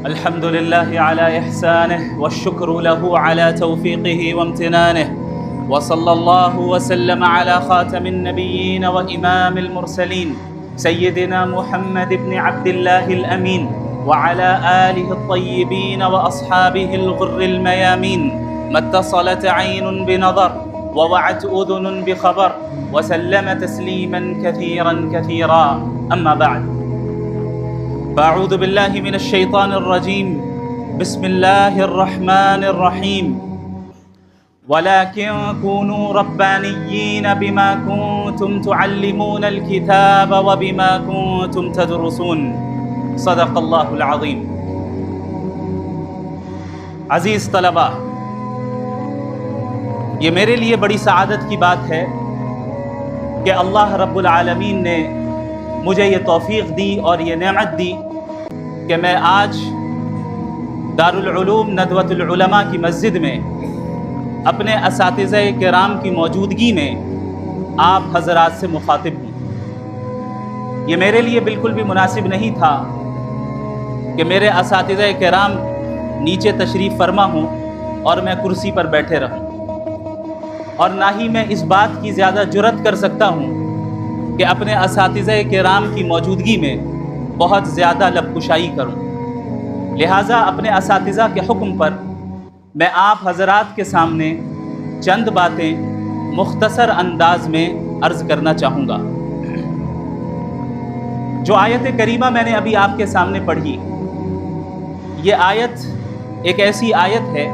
الحمد لله على إحسانه والشكر له على توفيقه وامتنانه، وصلى الله وسلم على خاتم النبيين وإمام المرسلين سيدنا محمد بن عبد الله الأمين وعلى آله الطيبين وأصحابه الغر الميامين. ما اتصلت عين بنظر ووعت أذن بخبر وسلم تسليما كثيرا كثيرا. أما بعد، فأعوذ بالله من الشيطان الرجيم. بسم الله الرحمن الرحيم. ولكن كونوا ربانيين بما كنتم تعلمون الكتاب وبما كنتم تدرسون. صدق اللہ العظیم. عزیز طلباء، یہ میرے لیے بڑی سعادت کی بات ہے کہ اللہ رب العالمین نے مجھے یہ توفیق دی اور یہ نعمت دی کہ میں آج دارالعلوم ندوۃ العلماء کی مسجد میں اپنے اساتذہ کرام کی موجودگی میں آپ حضرات سے مخاطب ہوں. یہ میرے لیے بالکل بھی مناسب نہیں تھا کہ میرے اساتذہ کرام نیچے تشریف فرما ہوں اور میں کرسی پر بیٹھے رہوں، اور نہ ہی میں اس بات کی زیادہ جرأت کر سکتا ہوں کہ اپنے اساتذہ کرام کی موجودگی میں بہت زیادہ لب کشائی کروں. لہٰذا اپنے اساتذہ کے حکم پر میں آپ حضرات کے سامنے چند باتیں مختصر انداز میں عرض کرنا چاہوں گا. جو آیت کریمہ میں نے ابھی آپ کے سامنے پڑھی، یہ آیت ایک ایسی آیت ہے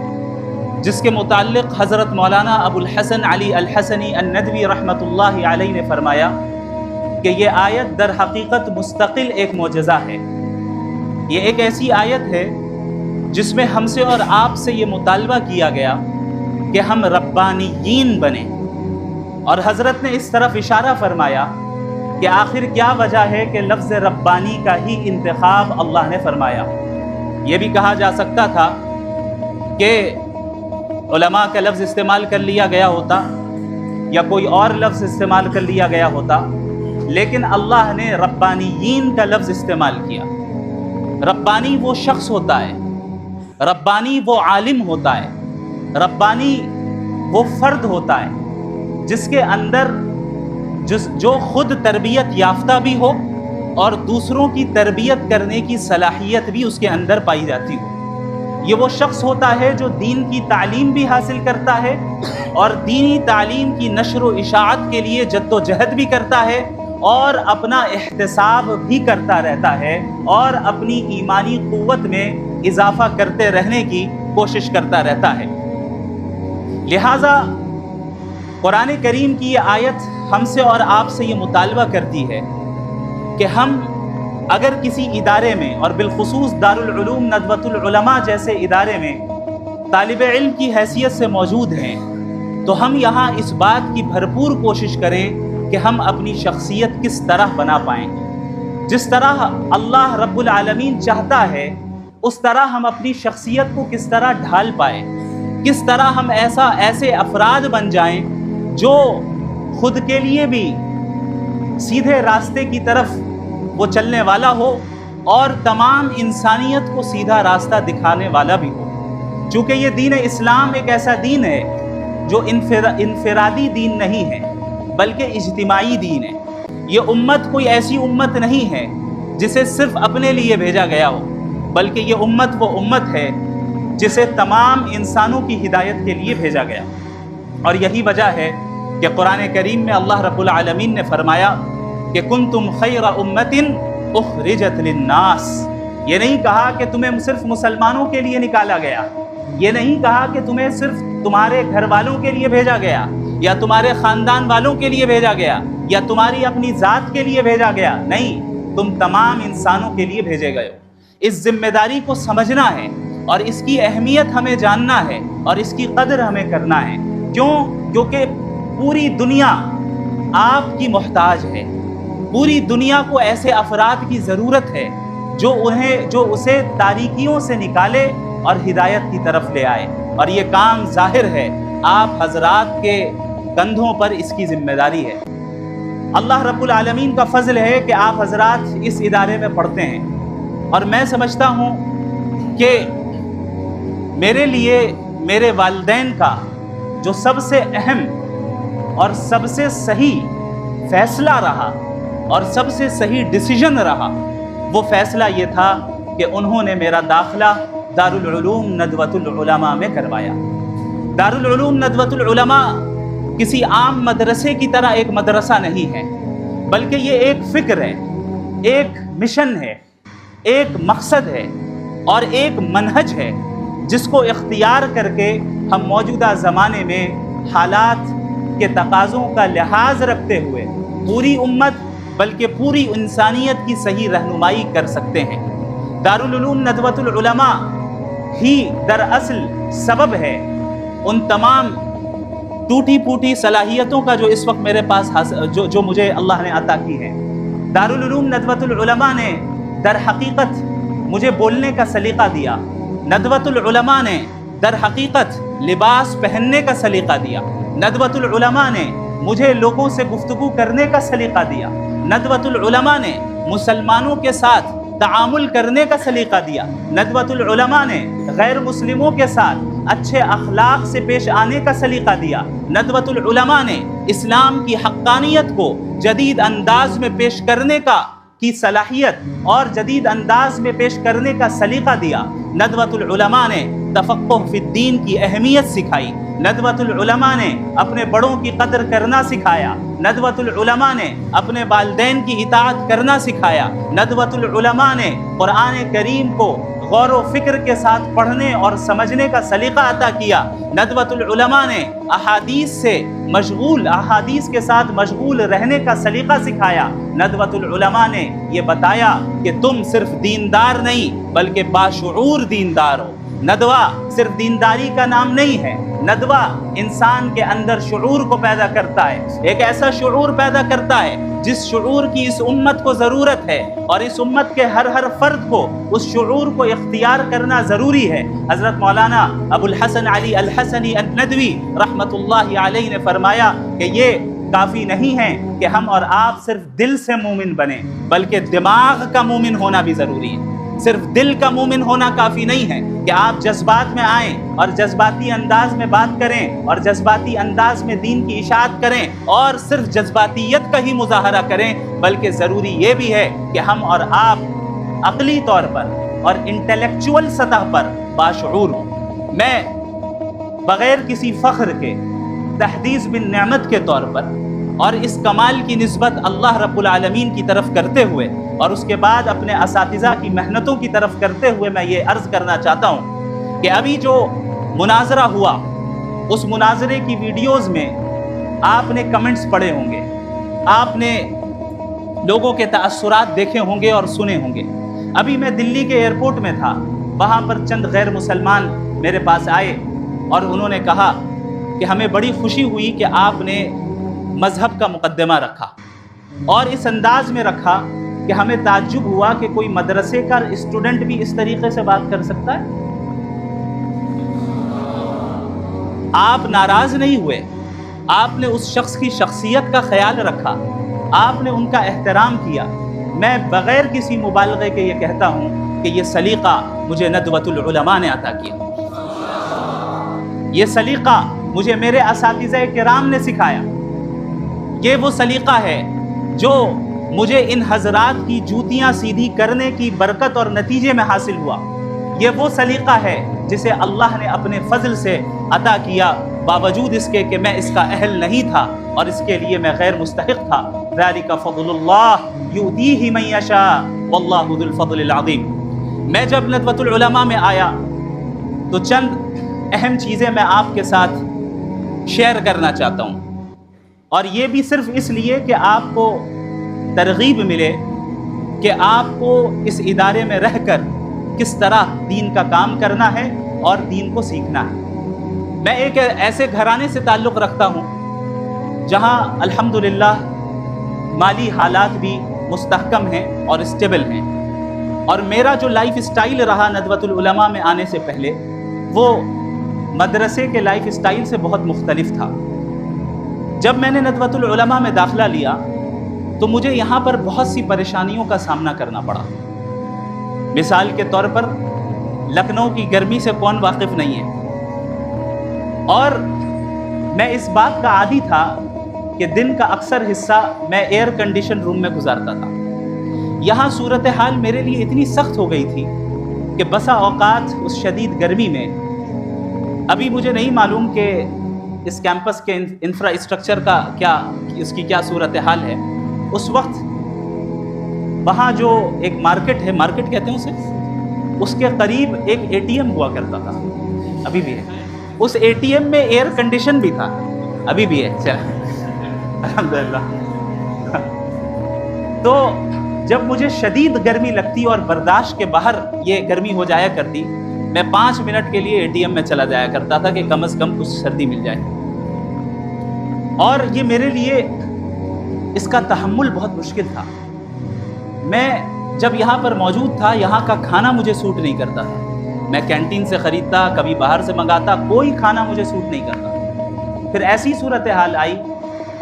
جس کے متعلق حضرت مولانا ابو الحسن علی الحسنی الندوی رحمۃ اللہ علیہ نے فرمایا کہ یہ آیت در حقیقت مستقل ایک معجزہ ہے. یہ ایک ایسی آیت ہے جس میں ہم سے اور آپ سے یہ مطالبہ کیا گیا کہ ہم ربانیین بنیں، اور حضرت نے اس طرف اشارہ فرمایا کہ آخر کیا وجہ ہے کہ لفظ ربانی کا ہی انتخاب اللہ نے فرمایا. یہ بھی کہا جا سکتا تھا کہ علماء کا لفظ استعمال کر لیا گیا ہوتا یا کوئی اور لفظ استعمال کر لیا گیا ہوتا، لیکن اللہ نے ربانیین کا لفظ استعمال کیا. ربانی وہ شخص ہوتا ہے، ربانی وہ عالم ہوتا ہے، ربانی وہ فرد ہوتا ہے جس کے اندر جو خود تربیت یافتہ بھی ہو اور دوسروں کی تربیت کرنے کی صلاحیت بھی اس کے اندر پائی جاتی ہو. یہ وہ شخص ہوتا ہے جو دین کی تعلیم بھی حاصل کرتا ہے اور دینی تعلیم کی نشر و اشاعت کے لیے جد و جہد بھی کرتا ہے اور اپنا احتساب بھی کرتا رہتا ہے اور اپنی ایمانی قوت میں اضافہ کرتے رہنے کی کوشش کرتا رہتا ہے. لہٰذا قرآن کریم کی یہ آیت ہم سے اور آپ سے یہ مطالبہ کرتی ہے کہ ہم اگر کسی ادارے میں، اور بالخصوص دارالعلوم ندوۃ العلماء جیسے ادارے میں طالب علم کی حیثیت سے موجود ہیں، تو ہم یہاں اس بات کی بھرپور کوشش کریں کہ ہم اپنی شخصیت کس طرح بنا پائیں. جس طرح اللہ رب العالمین چاہتا ہے اس طرح ہم اپنی شخصیت کو کس طرح ڈھال پائیں، کس طرح ہم ایسے افراد بن جائیں جو خود کے لیے بھی سیدھے راستے کی طرف وہ چلنے والا ہو اور تمام انسانیت کو سیدھا راستہ دکھانے والا بھی ہو. چونکہ یہ دین اسلام ایک ایسا دین ہے جو انفرادی دین نہیں ہے بلکہ اجتماعی دین ہے. یہ امت کوئی ایسی امت نہیں ہے جسے صرف اپنے لیے بھیجا گیا ہو، بلکہ یہ امت وہ امت ہے جسے تمام انسانوں کی ہدایت کے لیے بھیجا گیا. اور یہی وجہ ہے کہ قرآن کریم میں اللہ رب العالمین نے فرمایا کہ کنتم خیر امت اخرجت للناس. یہ نہیں کہا کہ تمہیں صرف مسلمانوں کے لیے نکالا گیا، یہ نہیں کہا کہ تمہیں صرف تمہارے گھر والوں کے لیے بھیجا گیا یا تمہارے خاندان والوں کے لیے بھیجا گیا یا تمہاری اپنی ذات کے لیے بھیجا گیا. نہیں، تم تمام انسانوں کے لیے بھیجے گئے ہو. اس ذمہ داری کو سمجھنا ہے اور اس کی اہمیت ہمیں جاننا ہے اور اس کی قدر ہمیں کرنا ہے. کیونکہ پوری دنیا آپ کی محتاج ہے. پوری دنیا کو ایسے افراد کی ضرورت ہے جو اسے تاریکیوں سے نکالے اور ہدایت کی طرف لے آئے. اور یہ کام ظاہر ہے آپ حضرات کے کندھوں پر اس کی ذمہ داری ہے. اللہ رب العالمین کا فضل ہے کہ آپ حضرات اس ادارے میں پڑھتے ہیں، اور میں سمجھتا ہوں کہ میرے لیے میرے والدین کا جو سب سے اہم اور سب سے صحیح فیصلہ رہا اور سب سے صحیح ڈیسیژن رہا، وہ فیصلہ یہ تھا کہ انہوں نے میرا داخلہ دارالعلوم ندوۃ العلماء میں کروایا۔ دارالعلوم ندوۃ العلماء کسی عام مدرسے کی طرح ایک مدرسہ نہیں ہے، بلکہ یہ ایک فکر ہے، ایک مشن ہے، ایک مقصد ہے اور ایک منہج ہے جس کو اختیار کر کے ہم موجودہ زمانے میں حالات کے تقاضوں کا لحاظ رکھتے ہوئے پوری امت بلکہ پوری انسانیت کی صحیح رہنمائی کر سکتے ہیں۔ دارالعلوم ندوۃ العلماء ہی دراصل سبب ہے ان تمام ٹوٹی پھوٹی صلاحیتوں کا جو اس وقت میرے پاس جو مجھے اللہ نے عطا کی ہے۔ دارالعلوم ندوۃ العلماء نے در حقیقت مجھے بولنے کا سلیقہ دیا، ندوۃ العلماء نے در حقیقت لباس پہننے کا سلیقہ دیا، ندوۃ العلماء نے مجھے لوگوں سے گفتگو کرنے کا سلیقہ دیا، ندوۃ العلماء نے مسلمانوں کے ساتھ تعامل کرنے کا سلیقہ دیا، ندوۃ العلماء نے غیر مسلموں کے ساتھ اچھے اخلاق سے پیش آنے کا سلیقہ دیا، ندوۃ العلماء نے اسلام کی حقانیت کو جدید انداز میں پیش کرنے کی صلاحیت اور جدید انداز میں پیش کرنے کا سلیقہ دیا، ندوۃ العلماء نے تفقہ فی الدین کی اہمیت سکھائی، ندوۃ العلماء نے اپنے بڑوں کی قدر کرنا سکھایا، ندوۃ العلماء نے اپنے والدین کی اطاعت کرنا سکھایا، ندوۃ العلماء نے قرآن کریم کو غور و فکر کے ساتھ پڑھنے اور سمجھنے کا سلیقہ عطا کیا، ندوۃ العلماء نے احادیث کے ساتھ مشغول رہنے کا سلیقہ سکھایا، ندوۃ العلماء نے یہ بتایا کہ تم صرف دیندار نہیں بلکہ باشعور دیندار ہو۔ ندوہ صرف دینداری کا نام نہیں ہے، ندوہ انسان کے اندر شعور کو پیدا کرتا ہے، ایک ایسا شعور پیدا کرتا ہے جس شعور کی اس امت کو ضرورت ہے اور اس امت کے ہر فرد کو اس شعور کو اختیار کرنا ضروری ہے۔ حضرت مولانا ابو الحسن علی الحسنی الندوی رحمۃ اللہ علیہ نے فرمایا کہ یہ کافی نہیں ہے کہ ہم اور آپ صرف دل سے مومن بنیں، بلکہ دماغ کا مومن ہونا بھی ضروری ہے۔ صرف دل کا مومن ہونا کافی نہیں ہے کہ آپ جذبات میں آئیں اور جذباتی انداز میں بات کریں اور جذباتی انداز میں دین کی اشاعت کریں اور صرف جذباتیت کا ہی مظاہرہ کریں، بلکہ ضروری یہ بھی ہے کہ ہم اور آپ عقلی طور پر اور انٹلیکچول سطح پر باشعور ہوں۔ میں بغیر کسی فخر کے تحدیث بن نعمت کے طور پر اور اس کمال کی نسبت اللہ رب العالمین کی طرف کرتے ہوئے اور اس کے بعد اپنے اساتذہ کی محنتوں کی طرف کرتے ہوئے میں یہ عرض کرنا چاہتا ہوں کہ ابھی جو مناظرہ ہوا اس مناظرے کی ویڈیوز میں آپ نے کمنٹس پڑھے ہوں گے، آپ نے لوگوں کے تاثرات دیکھے ہوں گے اور سنے ہوں گے۔ ابھی میں دلی کے ایئرپورٹ میں تھا، وہاں پر چند غیر مسلمان میرے پاس آئے اور انہوں نے کہا کہ ہمیں بڑی خوشی ہوئی کہ آپ نے مذہب کا مقدمہ رکھا اور اس انداز میں رکھا کہ ہمیں تعجب ہوا کہ کوئی مدرسے کا اسٹوڈنٹ بھی اس طریقے سے بات کر سکتا ہے۔ آپ ناراض نہیں ہوئے، آپ نے اس شخص کی شخصیت کا خیال رکھا، آپ نے ان کا احترام کیا۔ میں بغیر کسی مبالغے کے یہ کہتا ہوں کہ یہ سلیقہ مجھے ندوۃ العلماء نے عطا کیا، یہ سلیقہ مجھے میرے اساتذہ کرام نے سکھایا، یہ وہ سلیقہ ہے جو مجھے ان حضرات کی جوتیاں سیدھی کرنے کی برکت اور نتیجے میں حاصل ہوا، یہ وہ سلیقہ ہے جسے اللہ نے اپنے فضل سے عطا کیا، باوجود اس کے کہ میں اس کا اہل نہیں تھا اور اس کے لیے میں غیر مستحق تھا۔ ذالک فضل اللہ یؤتیہ من یشاء واللہ ذو الفضل العظیم۔ میں جب ندوۃ العلماء میں آیا تو چند اہم چیزیں میں آپ کے ساتھ شیئر کرنا چاہتا ہوں، اور یہ بھی صرف اس لیے کہ آپ کو ترغیب ملے کہ آپ کو اس ادارے میں رہ کر کس طرح دین کا کام کرنا ہے اور دین کو سیکھنا ہے۔ میں ایک ایسے گھرانے سے تعلق رکھتا ہوں جہاں الحمدللہ مالی حالات بھی مستحکم ہیں اور اسٹیبل ہیں، اور میرا جو لائف اسٹائل رہا ندوۃ العلماء میں آنے سے پہلے وہ مدرسے کے لائف اسٹائل سے بہت مختلف تھا۔ جب میں نے ندوۃ العلماء میں داخلہ لیا تو مجھے یہاں پر بہت سی پریشانیوں کا سامنا کرنا پڑا۔ مثال کے طور پر لکھنؤ کی گرمی سے کون واقف نہیں ہے؟ اور میں اس بات کا عادی تھا کہ دن کا اکثر حصہ میں ایئر کنڈیشن روم میں گزارتا تھا۔ یہاں صورتحال میرے لیے اتنی سخت ہو گئی تھی کہ بسا اوقات اس شدید گرمی میں، ابھی مجھے نہیں معلوم کہ اس کیمپس کے انفراسٹرکچر کا اس کی کیا صورتحال ہے، اس وقت وہاں جو ایک مارکیٹ ہے، مارکیٹ کہتے ہیں اسے، اس کے قریب ایک اے ٹی ایم ہوا کرتا تھا، ابھی بھی ہے۔ اس اے ٹی ایم میں ایئر کنڈیشن بھی تھا، ابھی بھی ہے، چل الحمدللہ۔ تو جب مجھے شدید گرمی لگتی اور برداشت کے باہر یہ گرمی ہو جایا کرتی، میں 5 منٹ کے لیے اے ٹی ایم میں چلا جایا کرتا تھا کہ کم از کم کچھ سردی مل جائے۔ اور یہ میرے لیے اس کا تحمل بہت مشکل تھا۔ میں جب یہاں پر موجود تھا، یہاں کا کھانا مجھے سوٹ نہیں کرتا تھا، میں کینٹین سے خریدتا، کبھی باہر سے منگاتا، کوئی کھانا مجھے سوٹ نہیں کرتا۔ پھر ایسی صورتحال آئی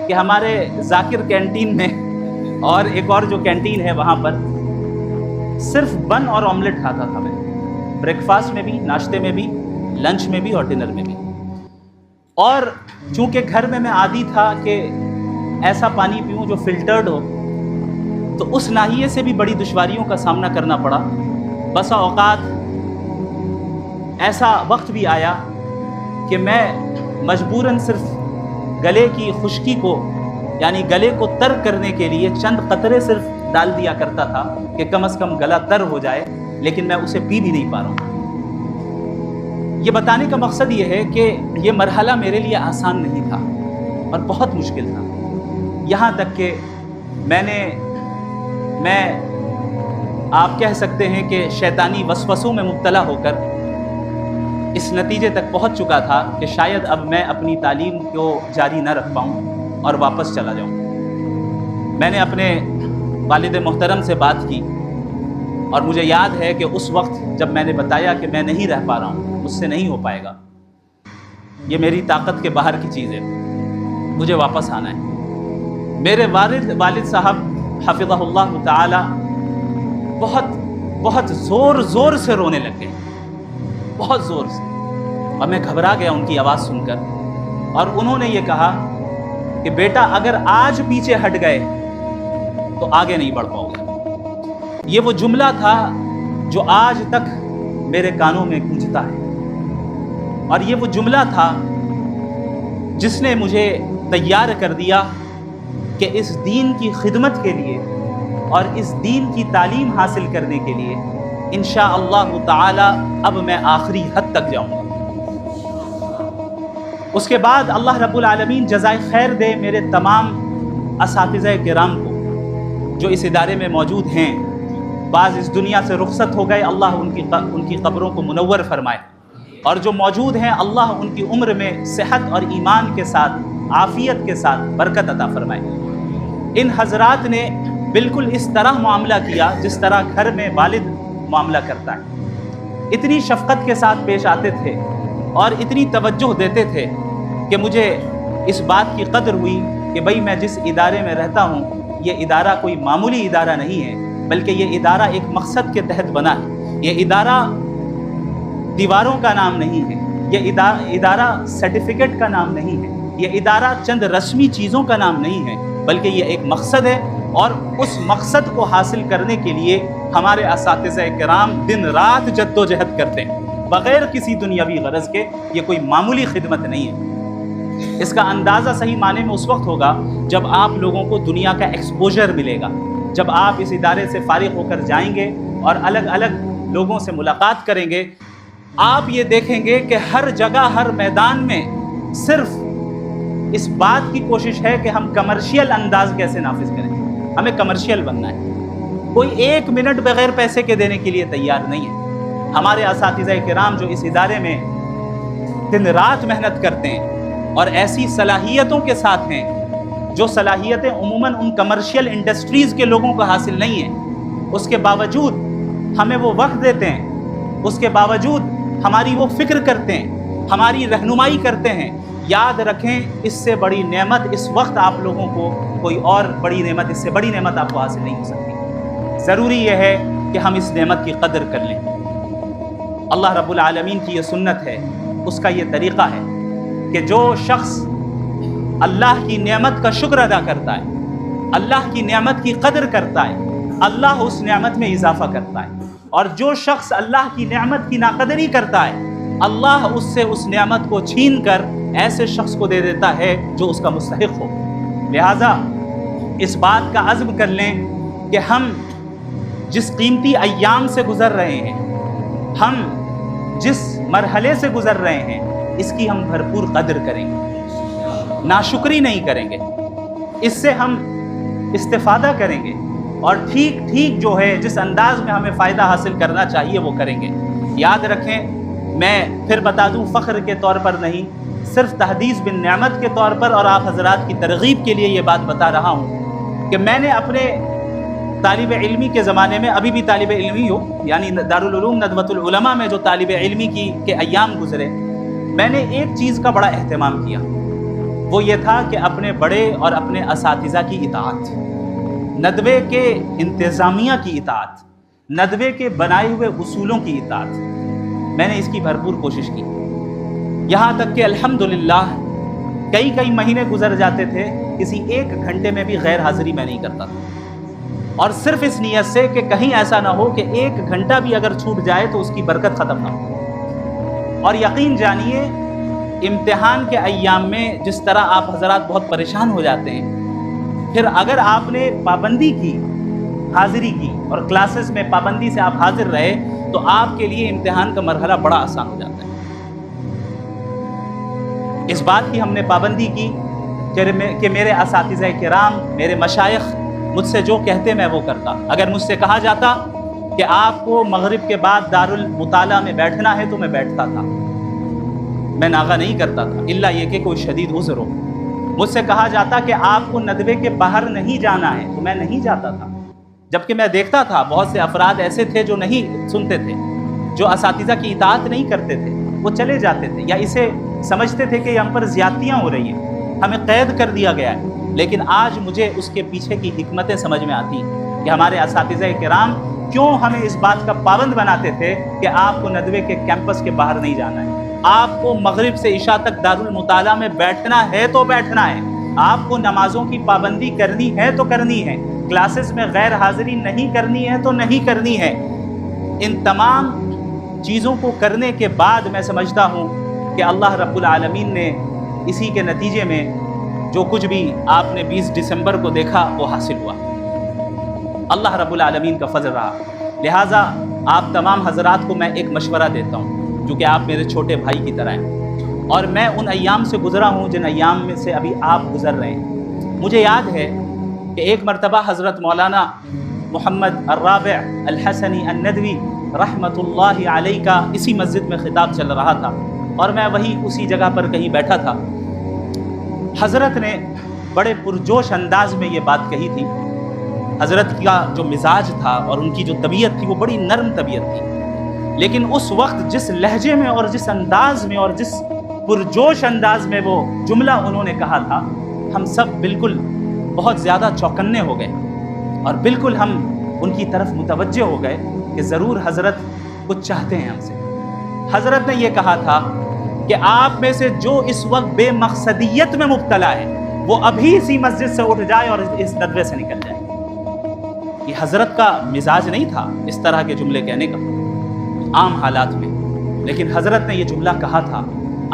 کہ ہمارے ذاکر کینٹین میں اور ایک اور جو کینٹین ہے وہاں پر صرف بن اور آملیٹ کھاتا تھا میں، بریک فاسٹ میں بھی، ناشتے میں بھی، لنچ میں بھی اور ڈنر میں بھی۔ اور چونکہ گھر میں عادی تھا کہ ایسا پانی پیوں جو فلٹرڈ ہو، تو اس ناحیے سے بھی بڑی دشواریوں کا سامنا کرنا پڑا۔ بسا اوقات ایسا وقت بھی آیا کہ میں مجبوراً صرف گلے کی خشکی کو، یعنی گلے کو تر کرنے کے لیے چند قطرے صرف ڈال دیا کرتا تھا کہ کم از کم گلا تر ہو جائے، لیکن میں اسے پی بھی نہیں پا رہا ہوں۔ یہ بتانے کا مقصد یہ ہے کہ یہ مرحلہ میرے لیے آسان نہیں تھا اور بہت مشکل تھا، یہاں تک کہ میں آپ کہہ سکتے ہیں کہ شیطانی وسوسوں میں مبتلا ہو کر اس نتیجے تک پہنچ چکا تھا کہ شاید اب میں اپنی تعلیم کو جاری نہ رکھ پاؤں اور واپس چلا جاؤں۔ میں نے اپنے والد محترم سے بات کی اور مجھے یاد ہے کہ اس وقت جب میں نے بتایا کہ میں نہیں رہ پا رہا ہوں، مجھ سے نہیں ہو پائے گا، یہ میری طاقت کے باہر کی چیز ہے، مجھے واپس آنا ہے۔ میرے والد صاحب حفظہ اللہ تعالی بہت زور سے رونے لگ گئے، بہت زور سے، اور میں گھبرا گیا ان کی آواز سن کر۔ اور انہوں نے یہ کہا کہ بیٹا اگر آج پیچھے ہٹ گئے تو آگے نہیں بڑھ پاؤ گے۔ یہ وہ جملہ تھا جو آج تک میرے کانوں میں گونجتا ہے، اور یہ وہ جملہ تھا جس نے مجھے تیار کر دیا کہ اس دین کی خدمت کے لیے اور اس دین کی تعلیم حاصل کرنے کے لیے انشاءاللہ تعالی اب میں آخری حد تک جاؤں گا۔ اس کے بعد اللہ رب العالمین جزائے خیر دے میرے تمام اساتذہ کرام کو جو اس ادارے میں موجود ہیں، بعض اس دنیا سے رخصت ہو گئے، اللہ ان کی قبروں کو منور فرمائے، اور جو موجود ہیں اللہ ان کی عمر میں صحت اور ایمان کے ساتھ، عافیت کے ساتھ برکت عطا فرمائے۔ ان حضرات نے بالکل اس طرح معاملہ کیا جس طرح گھر میں والد معاملہ کرتا ہے، اتنی شفقت کے ساتھ پیش آتے تھے اور اتنی توجہ دیتے تھے کہ مجھے اس بات کی قدر ہوئی کہ بھئی میں جس ادارے میں رہتا ہوں یہ ادارہ کوئی معمولی ادارہ نہیں ہے، بلکہ یہ ادارہ ایک مقصد کے تحت بنا ہے۔ یہ ادارہ دیواروں کا نام نہیں ہے، یہ ادارہ سرٹیفکیٹ کا نام نہیں ہے، یہ ادارہ چند رسمی چیزوں کا نام نہیں ہے، بلکہ یہ ایک مقصد ہے، اور اس مقصد کو حاصل کرنے کے لیے ہمارے اساتذہ کرام دن رات جد و جہد کرتے ہیں بغیر کسی دنیاوی غرض کے۔ یہ کوئی معمولی خدمت نہیں ہے۔ اس کا اندازہ صحیح معنی میں اس وقت ہوگا جب آپ لوگوں کو دنیا کا ایکسپوجر ملے گا، جب آپ اس ادارے سے فارغ ہو کر جائیں گے اور الگ الگ لوگوں سے ملاقات کریں گے، آپ یہ دیکھیں گے کہ ہر جگہ، ہر میدان میں صرف اس بات کی کوشش ہے کہ ہم کمرشیل انداز کیسے نافذ کریں، ہمیں کمرشیل بننا ہے۔ کوئی 1 منٹ بغیر پیسے کے دینے کے لیے تیار نہیں ہے۔ ہمارے اساتذہ کرام جو اس ادارے میں دن رات محنت کرتے ہیں اور ایسی صلاحیتوں کے ساتھ ہیں جو صلاحیتیں عموماً ان کمرشیل انڈسٹریز کے لوگوں کو حاصل نہیں ہیں، اس کے باوجود ہمیں وہ وقت دیتے ہیں، اس کے باوجود ہماری وہ فکر کرتے ہیں، ہماری رہنمائی کرتے ہیں۔ یاد رکھیں اس سے بڑی نعمت اس وقت آپ لوگوں کو کوئی اور بڑی نعمت، اس سے بڑی نعمت آپ کو حاصل نہیں ہو سکتی۔ ضروری یہ ہے کہ ہم اس نعمت کی قدر کر لیں۔ اللہ رب العالمین کی یہ سنت ہے، اس کا یہ طریقہ ہے کہ جو شخص اللہ کی نعمت کا شکر ادا کرتا ہے، اللہ کی نعمت کی قدر کرتا ہے، اللہ اس نعمت میں اضافہ کرتا ہے، اور جو شخص اللہ کی نعمت کی ناقدری کرتا ہے، اللہ اس سے اس نعمت کو چھین کر ایسے شخص کو دے دیتا ہے جو اس کا مستحق ہو۔ لہٰذا اس بات کا عزم کر لیں کہ ہم جس قیمتی ایام سے گزر رہے ہیں، ہم جس مرحلے سے گزر رہے ہیں، اس کی ہم بھرپور قدر کریں گے، ناشکری نہیں کریں گے، اس سے ہم استفادہ کریں گے، اور ٹھیک جو ہے جس انداز میں ہمیں فائدہ حاصل کرنا چاہیے وہ کریں گے۔ یاد رکھیں، میں پھر بتا دوں، فخر کے طور پر نہیں، صرف تحدیث بالنعمت کے طور پر اور آپ حضرات کی ترغیب کے لیے یہ بات بتا رہا ہوں کہ میں نے اپنے طالب علمی کے زمانے میں، ابھی بھی طالب علمی ہوں، یعنی دارالعلوم ندوۃ العلماء میں جو طالب علمی کے ایام گزرے، میں نے ایک چیز کا بڑا اہتمام کیا، وہ یہ تھا کہ اپنے بڑے اور اپنے اساتذہ کی اطاعت، ندوے کے انتظامیہ کی اطاعت، ندوے کے بنائے ہوئے اصولوں کی اطاعت، میں نے اس کی بھرپور کوشش کی، یہاں تک کہ الحمدللہ کئی مہینے گزر جاتے تھے، کسی ایک گھنٹے میں بھی غیر حاضری میں نہیں کرتا تھا، اور صرف اس نیت سے کہ کہیں ایسا نہ ہو کہ ایک گھنٹہ بھی اگر چھوٹ جائے تو اس کی برکت ختم نہ ہو۔ اور یقین جانیے، امتحان کے ایام میں جس طرح آپ حضرات بہت پریشان ہو جاتے ہیں، پھر اگر آپ نے پابندی کی، حاضری کی، اور کلاسز میں پابندی سے آپ حاضر رہے، تو آپ کے لیے امتحان کا مرحلہ بڑا آسان ہو جاتا ہے۔ اس بات کی ہم نے پابندی کی کہ میرے اساتذہ کرام، میرے مشائخ مجھ سے جو کہتے میں وہ کرتا۔ اگر مجھ سے کہا جاتا کہ آپ کو مغرب کے بعد دارالمطالعہ میں بیٹھنا ہے تو میں بیٹھتا تھا، میں ناغہ نہیں کرتا تھا، الا یہ کہ کوئی شدید عذر ہو۔ مجھ سے کہا جاتا کہ آپ کو ندوے کے باہر نہیں جانا ہے تو میں نہیں جاتا تھا، جبکہ میں دیکھتا تھا بہت سے افراد ایسے تھے جو نہیں سنتے تھے، جو اساتذہ کی اطاعت نہیں کرتے تھے، وہ چلے جاتے تھے، یا اسے سمجھتے تھے کہ یہ ہم پر زیادتیاں ہو رہی ہیں، ہمیں قید کر دیا گیا ہے۔ لیکن آج مجھے اس کے پیچھے کی حکمتیں سمجھ میں آتی کہ ہمارے اساتذہ کرام کیوں ہمیں اس بات کا پابند بناتے تھے کہ آپ کو ندوے کے کیمپس کے باہر نہیں جانا ہے، آپ کو مغرب سے عشاء تک دارالمطالعہ میں بیٹھنا ہے تو بیٹھنا ہے، آپ کو نمازوں کی پابندی کرنی ہے تو کرنی ہے، کلاسز میں غیر حاضری نہیں کرنی ہے تو نہیں کرنی ہے۔ ان تمام چیزوں کو کرنے کے بعد میں سمجھتا ہوں کہ اللہ رب العالمین نے اسی کے نتیجے میں جو کچھ بھی آپ نے 20 دسمبر کو دیکھا وہ حاصل ہوا، اللہ رب العالمین کا فضل رہا۔ لہٰذا آپ تمام حضرات کو میں ایک مشورہ دیتا ہوں، جو کہ آپ میرے چھوٹے بھائی کی طرح ہیں، اور میں ان ایام سے گزرا ہوں جن ایام میں سے ابھی آپ گزر رہے ہیں۔ مجھے یاد ہے کہ ایک مرتبہ حضرت مولانا محمد الرابع الحسنی الندوی رحمۃ اللہ علیہ کا اسی مسجد میں خطاب چل رہا تھا، اور میں وہی اسی جگہ پر کہیں بیٹھا تھا۔ حضرت نے بڑے پرجوش انداز میں یہ بات کہی تھی۔ حضرت کا جو مزاج تھا اور ان کی جو طبیعت تھی وہ بڑی نرم طبیعت تھی، لیکن اس وقت جس لہجے میں اور جس انداز میں اور جس پرجوش انداز میں وہ جملہ انہوں نے کہا تھا، ہم سب بالکل بہت زیادہ چوکنے ہو گئے، اور بالکل ہم ان کی طرف متوجہ ہو گئے کہ ضرور حضرت کچھ چاہتے ہیں ہم سے۔ حضرت نے یہ کہا تھا کہ آپ میں سے جو اس وقت بے مقصدیت میں مبتلا ہے وہ ابھی اسی مسجد سے اٹھ جائے اور اس ندوے سے نکل جائے۔ یہ حضرت کا مزاج نہیں تھا اس طرح کے جملے کہنے کا عام حالات میں، لیکن حضرت نے یہ جملہ کہا تھا۔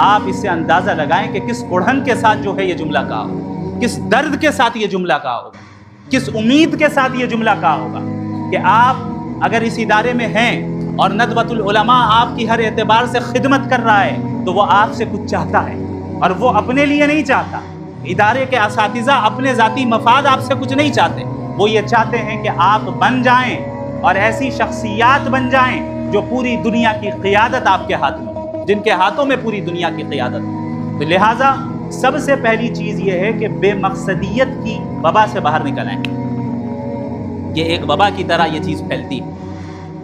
آپ اس سے اندازہ لگائیں کہ کس اڑھن کے ساتھ جو ہے یہ جملہ کہا ہوگا، کس درد کے ساتھ یہ جملہ کہا ہوگا، کس امید کے ساتھ یہ جملہ کہا ہوگا کہ آپ اگر اس ادارے میں ہیں اور ندوۃ العلماء آپ کی ہر اعتبار سے خدمت کر رہا ہے تو وہ آپ سے کچھ چاہتا ہے، اور وہ اپنے لیے نہیں چاہتا۔ ادارے کے اساتذہ اپنے ذاتی مفاد آپ سے کچھ نہیں چاہتے، وہ یہ چاہتے ہیں کہ آپ بن جائیں اور ایسی شخصیات بن جائیں جو پوری دنیا کی قیادت آپ کے ہاتھ میں، جن کے ہاتھوں میں پوری دنیا کی قیادت۔ تو لہٰذا سب سے پہلی چیز یہ ہے کہ بے مقصدیت کی وبا سے باہر نکل آئیں۔ یہ ایک وبا کی طرح یہ چیز پھیلتی ہے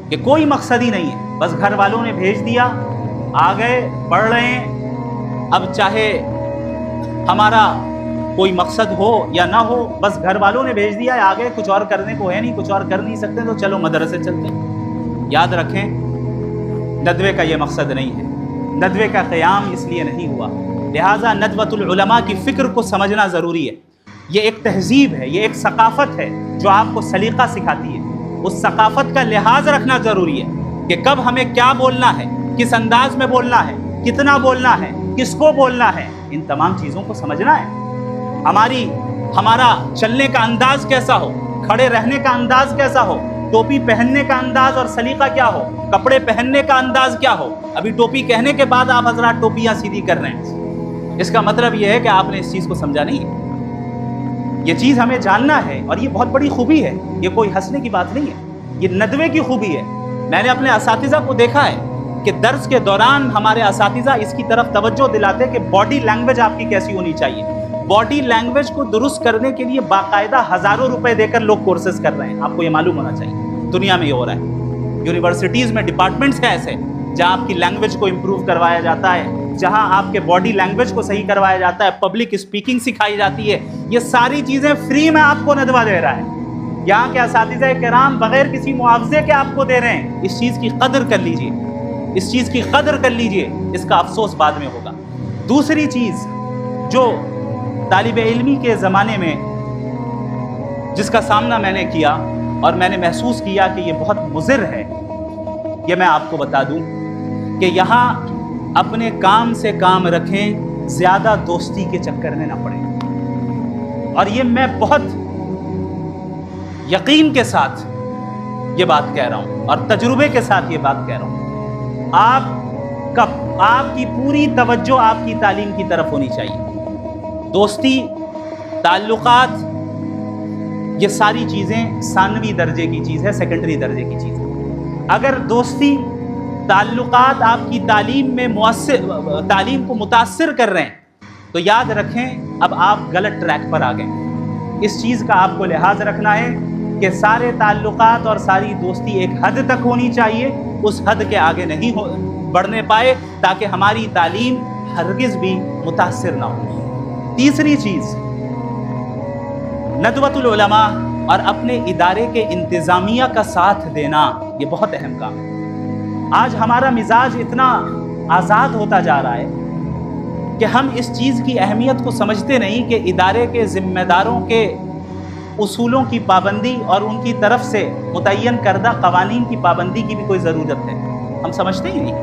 کہ کوئی مقصد ہی نہیں ہے، بس گھر والوں نے بھیج دیا، آ گئے، پڑھ رہے ہیں، اب چاہے ہمارا کوئی مقصد ہو یا نہ ہو، بس گھر والوں نے بھیج دیا، آ گئے، کچھ اور کرنے کو ہے نہیں، کچھ اور کر نہیں سکتے تو چلو مدرسے چلتے ہیں۔ یاد رکھیں ندوے کا یہ مقصد نہیں ہے، ندوے کا قیام اس لیے نہیں ہوا، لہٰذا ندوۃ العلماء کی فکر کو سمجھنا ضروری ہے۔ یہ ایک تہذیب ہے، یہ ایک ثقافت ہے جو آپ کو سلیقہ سکھاتی ہے۔ اس ثقافت کا لحاظ رکھنا ضروری ہے کہ کب ہمیں کیا بولنا ہے، کس انداز میں بولنا ہے، کتنا بولنا ہے، کس کو بولنا ہے، ان تمام چیزوں کو سمجھنا ہے۔ ہمارا چلنے کا انداز کیسا ہو، کھڑے رہنے کا انداز کیسا ہو، ٹوپی پہننے کا انداز اور سلیقہ کیا ہو، کپڑے پہننے کا انداز کیا ہو۔ ابھی ٹوپی کہنے کے بعد آپ حضرات ٹوپیاں سیدھی کر رہے ہیں، اس کا مطلب یہ ہے کہ آپ نے اس چیز کو سمجھا نہیں ہے۔ یہ چیز ہمیں جاننا ہے، اور یہ بہت بڑی خوبی ہے، یہ کوئی ہنسنے کی بات نہیں ہے، یہ ندوے کی خوبی ہے۔ میں نے اپنے اساتذہ کو دیکھا ہے کہ درس کے دوران ہمارے اساتذہ اس کی طرف توجہ دلاتے کہ باڈی لینگویج آپ کی کیسی ہونی چاہیے۔ باڈی لینگویج کو درست کرنے کے لیے باقاعدہ ہزاروں روپے دے کر لوگ کورسز کر رہے ہیں، آپ کو یہ معلوم ہونا چاہیے۔ دنیا میں یہ ہو رہا ہے، یونیورسٹیز میں ڈپارٹمنٹس ہیں ایسے جہاں آپ کی لینگویج کو امپروو کروایا جاتا ہے، جہاں آپ کے باڈی لینگویج کو صحیح کروایا جاتا ہے، پبلک اسپیکنگ سکھائی جاتی ہے۔ یہ ساری چیزیں فری میں آپ کو ندوہ دے رہا ہے، یہاں کے اساتذہ کرام بغیر کسی معاوضے کے آپ کو دے رہے ہیں۔ اس چیز کی قدر کر لیجئے، اس چیز کی قدر کر لیجئے، اس کا افسوس بعد میں ہوگا۔ دوسری چیز جو طالب علمی کے زمانے میں جس کا سامنا میں نے کیا اور میں نے محسوس کیا کہ یہ بہت مضر ہے، یہ میں آپ کو بتا دوں کہ یہاں اپنے کام سے کام رکھیں، زیادہ دوستی کے چکر میں نہ پڑیں۔ اور یہ میں بہت یقین کے ساتھ یہ بات کہہ رہا ہوں اور تجربے کے ساتھ یہ بات کہہ رہا ہوں۔ آپ کی پوری توجہ آپ کی تعلیم کی طرف ہونی چاہیے۔ دوستی، تعلقات، یہ ساری چیزیں ثانوی درجے کی چیز ہے، سیکنڈری درجے کی چیز ہے۔ اگر دوستی، تعلقات آپ کی تعلیم کو متاثر کر رہے ہیں تو یاد رکھیں اب آپ غلط ٹریک پر آ گئے۔ اس چیز کا آپ کو لحاظ رکھنا ہے کہ سارے تعلقات اور ساری دوستی ایک حد تک ہونی چاہیے، اس حد کے آگے نہیں بڑھنے پائے تاکہ ہماری تعلیم ہرگز بھی متاثر نہ ہو۔ تیسری چیز، ندوۃ العلماء اور اپنے ادارے کے انتظامیہ کا ساتھ دینا، یہ بہت اہم کام ہے۔ آج ہمارا مزاج اتنا آزاد ہوتا جا رہا ہے کہ ہم اس چیز کی اہمیت کو سمجھتے نہیں کہ ادارے کے ذمہ داروں کے اصولوں کی پابندی اور ان کی طرف سے متعین کردہ قوانین کی پابندی کی بھی کوئی ضرورت ہے، ہم سمجھتے ہی نہیں۔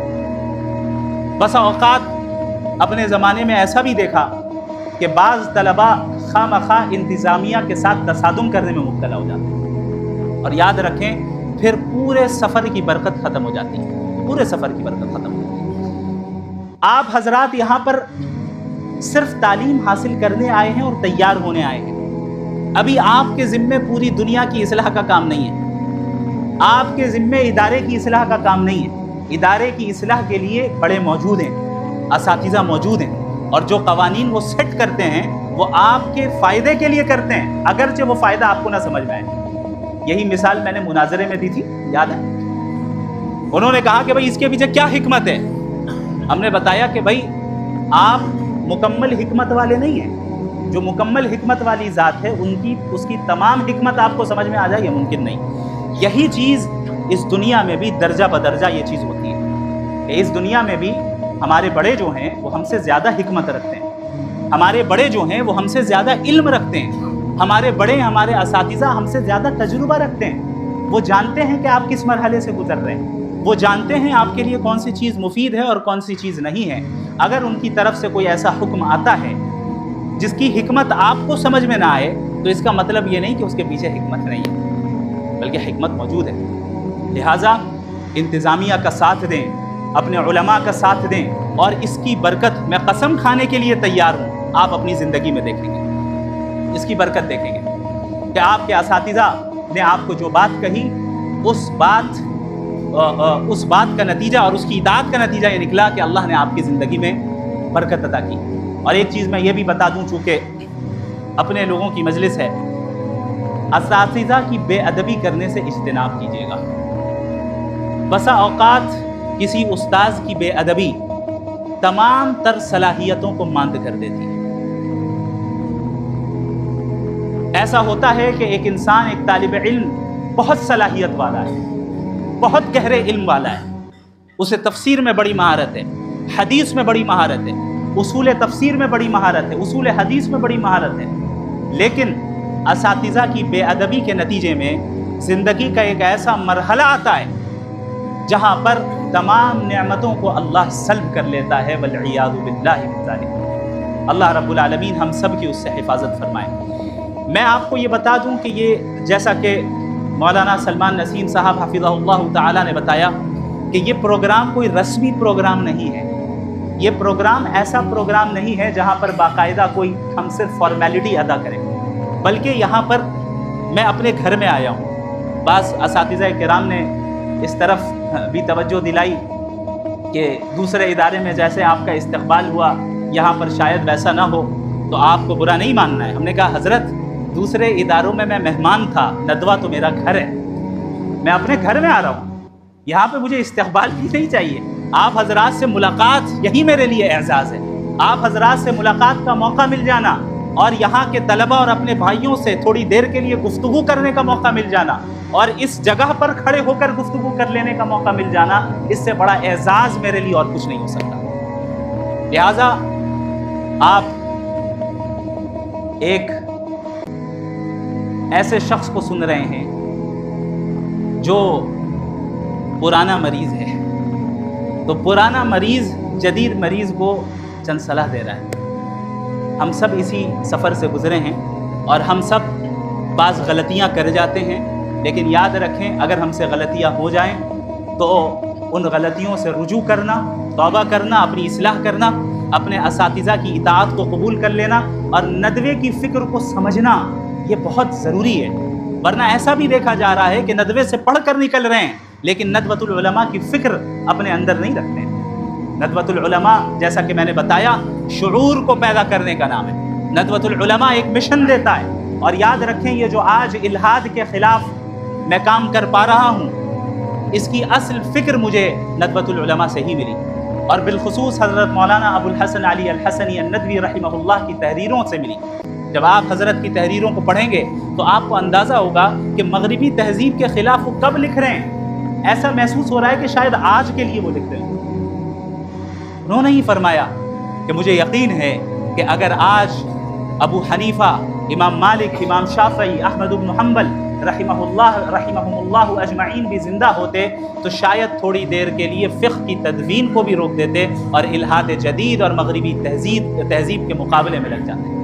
بسا اوقات اپنے زمانے میں ایسا بھی دیکھا کہ بعض طلباء خواہ مخواہ انتظامیہ کے ساتھ تصادم کرنے میں مبتلا ہو جاتے ہیں، اور یاد رکھیں پھر پورے سفر کی برکت ختم ہو جاتی ہے، پورے سفر کی برکت ختم ہو جاتی ہے۔ آپ حضرات یہاں پر صرف تعلیم حاصل کرنے آئے ہیں اور تیار ہونے آئے ہیں، ابھی آپ کے ذمے پوری دنیا کی اصلاح کا کام نہیں ہے، آپ کے ذمے ادارے کی اصلاح کا کام نہیں ہے۔ ادارے کی اصلاح کے لیے بڑے موجود ہیں، اساتذہ موجود ہیں، اور جو قوانین وہ سیٹ کرتے ہیں وہ آپ کے فائدے کے لیے کرتے ہیں، اگرچہ وہ فائدہ آپ کو نہ سمجھ میں آئے۔ یہی مثال میں نے مناظرے میں دی تھی، یاد ہے؟ انہوں نے کہا کہ بھائی اس کے پیچھے کیا حکمت ہے؟ ہم نے بتایا کہ بھائی آپ مکمل حکمت والے نہیں ہیں، جو مکمل حکمت والی ذات ہے اس کی تمام حکمت آپ کو سمجھ میں آ جائے، یہ ممکن نہیں۔ یہی چیز اس دنیا میں بھی درجہ بدرجہ یہ چیز ہوتی ہے کہ اس دنیا میں بھی ہمارے بڑے جو ہیں وہ ہم سے زیادہ حکمت رکھتے ہیں، ہمارے بڑے جو ہیں وہ ہم سے زیادہ علم رکھتے ہیں، ہمارے بڑے، ہمارے اساتذہ ہم سے زیادہ تجربہ رکھتے ہیں۔ وہ جانتے ہیں کہ آپ کس مرحلے سے گزر رہے ہیں، وہ جانتے ہیں آپ کے لیے کون سی چیز مفید ہے اور کون سی چیز نہیں ہے۔ اگر ان کی طرف سے کوئی ایسا حکم آتا ہے جس کی حکمت آپ کو سمجھ میں نہ آئے تو اس کا مطلب یہ نہیں کہ اس کے پیچھے حکمت نہیں ہے، بلکہ حکمت موجود ہے۔ لہٰذا انتظامیہ کا ساتھ دیں، اپنے علماء کا ساتھ دیں، اور اس کی برکت میں قسم کھانے کے لیے تیار ہوں، آپ اپنی زندگی میں دیکھیں گے، اس کی برکت دیکھیں گے کہ آپ کے اساتذہ نے آپ کو جو بات کہی اس بات کا نتیجہ اور اس کی اطاعت کا نتیجہ یہ نکلا کہ اللہ نے آپ کی زندگی میں برکت عطا کی۔ اور ایک چیز میں یہ بھی بتا دوں، چونکہ اپنے لوگوں کی مجلس ہے، اساتذہ کی بے ادبی کرنے سے اجتناب کیجیے گا۔ بسا اوقات کسی استاذ کی بے ادبی تمام تر صلاحیتوں کو ماند کر دیتی ہے۔ ایسا ہوتا ہے کہ ایک انسان، ایک طالب علم بہت صلاحیت والا ہے، بہت گہرے علم والا ہے، اسے تفسیر میں بڑی مہارت ہے، حدیث میں بڑی مہارت ہے، اصول تفسیر میں بڑی مہارت ہے، اصول حدیث میں بڑی مہارت ہے، لیکن اساتذہ کی بے ادبی کے نتیجے میں زندگی کا ایک ایسا مرحلہ آتا ہے جہاں پر تمام نعمتوں کو اللہ سلب کر لیتا ہے، والعیاذ باللہ من ذالک۔ اللہ رب العالمین ہم سب کی اس سے حفاظت فرمائے۔ میں آپ کو یہ بتا دوں کہ یہ جیسا کہ مولانا سلمان نسیم صاحب حفظہ اللہ تعالی نے بتایا کہ یہ پروگرام کوئی رسمی پروگرام نہیں ہے، یہ پروگرام ایسا پروگرام نہیں ہے جہاں پر باقاعدہ کوئی ہم صرف فارمیلٹی ادا کریں، بلکہ یہاں پر میں اپنے گھر میں آیا ہوں۔ بعض اساتذہ کرام نے اس طرف بھی توجہ دلائی کہ دوسرے ادارے میں جیسے آپ کا استقبال ہوا یہاں پر شاید ویسا نہ ہو، تو آپ کو برا نہیں ماننا ہے۔ ہم نے کہا حضرت دوسرے اداروں میں مہمان تھا، ندوہ تو میرا گھر ہے، میں اپنے گھر میں آ رہا ہوں، یہاں پہ مجھے استقبال بھی نہیں چاہیے۔ آپ حضرات سے ملاقات یہی میرے لیے اعزاز ہے، آپ حضرات سے ملاقات کا موقع مل جانا اور یہاں کے طلبہ اور اپنے بھائیوں سے تھوڑی دیر کے لیے گفتگو کرنے کا موقع مل جانا اور اس جگہ پر کھڑے ہو کر گفتگو کر لینے کا موقع مل جانا، اس سے بڑا اعزاز میرے لیے اور کچھ نہیں ہو سکتا۔ لہٰذا آپ ایک ایسے شخص کو سن رہے ہیں جو پرانا مریض ہے، تو پرانا مریض جدید مریض کو چند صلاح دے رہا ہے۔ ہم سب اسی سفر سے گزرے ہیں اور ہم سب بعض غلطیاں کر جاتے ہیں، لیکن یاد رکھیں اگر ہم سے غلطیاں ہو جائیں تو ان غلطیوں سے رجوع کرنا، توبہ کرنا، اپنی اصلاح کرنا، اپنے اساتذہ کی اطاعت کو قبول کر لینا اور ندوے کی فکر کو سمجھنا یہ بہت ضروری ہے۔ ورنہ ایسا بھی دیکھا جا رہا ہے کہ ندوے سے پڑھ کر نکل رہے ہیں لیکن ندوۃ العلماء کی فکر اپنے اندر نہیں رکھتے ہیں۔ ندوۃ العلماء جیسا کہ میں نے بتایا شعور کو پیدا کرنے کا نام ہے۔ ندوۃ العلماء ایک مشن دیتا ہے، اور یاد رکھیں یہ جو آج الحاد کے خلاف میں کام کر پا رہا ہوں اس کی اصل فکر مجھے ندوۃ العلماء سے ہی ملی، اور بالخصوص حضرت مولانا ابو الحسن علی الحسنی الندوی رحمہ اللہ کی تحریروں سے ملی۔ جب آپ حضرت کی تحریروں کو پڑھیں گے تو آپ کو اندازہ ہوگا کہ مغربی تہذیب کے خلاف وہ کب لکھ رہے ہیں۔ ایسا محسوس ہو رہا ہے کہ شاید آج کے لیے وہ لکھ رہے ہیں۔ انہوں نے ہی فرمایا کہ مجھے یقین ہے کہ اگر آج ابو حنیفہ، امام مالک، امام شافعی، احمد بن حنبل رحمہم اللہ اجمعین بھی زندہ ہوتے تو شاید تھوڑی دیر کے لیے فقہ کی تدوین کو بھی روک دیتے اور الحاد جدید اور مغربی تہذیب کے مقابلے میں لگ جاتے۔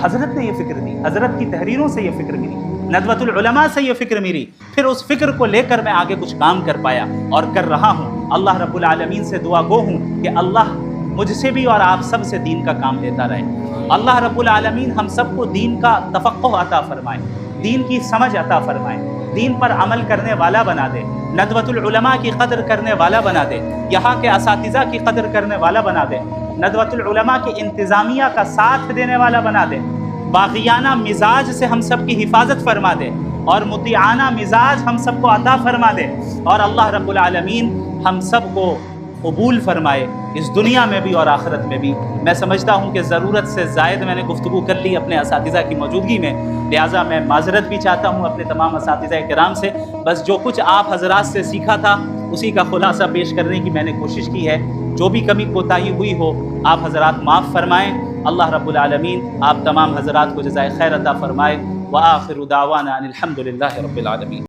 حضرت نے یہ فکر دی، حضرت کی تحریروں سے یہ فکر ملی، ندوۃ العلماء سے یہ فکر ملی، پھر اس فکر کو لے کر میں آگے کچھ کام کر پایا اور کر رہا ہوں۔ اللہ رب العالمین سے دعا گو ہوں کہ اللہ مجھ سے بھی اور آپ سب سے دین کا کام لیتا رہے۔ اللہ رب العالمین ہم سب کو دین کا تفقہ عطا فرمائے، دین کی سمجھ عطا فرمائے، دین پر عمل کرنے والا بنا دے، ندوۃ العلماء کی قدر کرنے والا بنا دے، یہاں کے اساتذہ کی قدر کرنے والا بنا دے، ندوۃ العلماء کی انتظامیہ کا ساتھ دینے والا بنا دے، باغیانہ مزاج سے ہم سب کی حفاظت فرما دے اور مطیعانہ مزاج ہم سب کو عطا فرما دے، اور اللہ رب العالمین ہم سب کو قبول فرمائے اس دنیا میں بھی اور آخرت میں بھی۔ میں سمجھتا ہوں کہ ضرورت سے زائد میں نے گفتگو کر لی اپنے اساتذہ کی موجودگی میں، لہٰذا میں معذرت بھی چاہتا ہوں اپنے تمام اساتذہ کرام سے۔ بس جو کچھ آپ حضرات سے سیکھا تھا اسی کا خلاصہ پیش کرنے کی میں نے کوشش کی ہے۔ جو بھی کمی کوتاہی ہوئی ہو آپ حضرات معاف فرمائیں۔ اللہ رب العالمین آپ تمام حضرات کو جزائے خیر عطا فرمائے۔ وآخر دعوانا ان الحمد للہ رب العالمین۔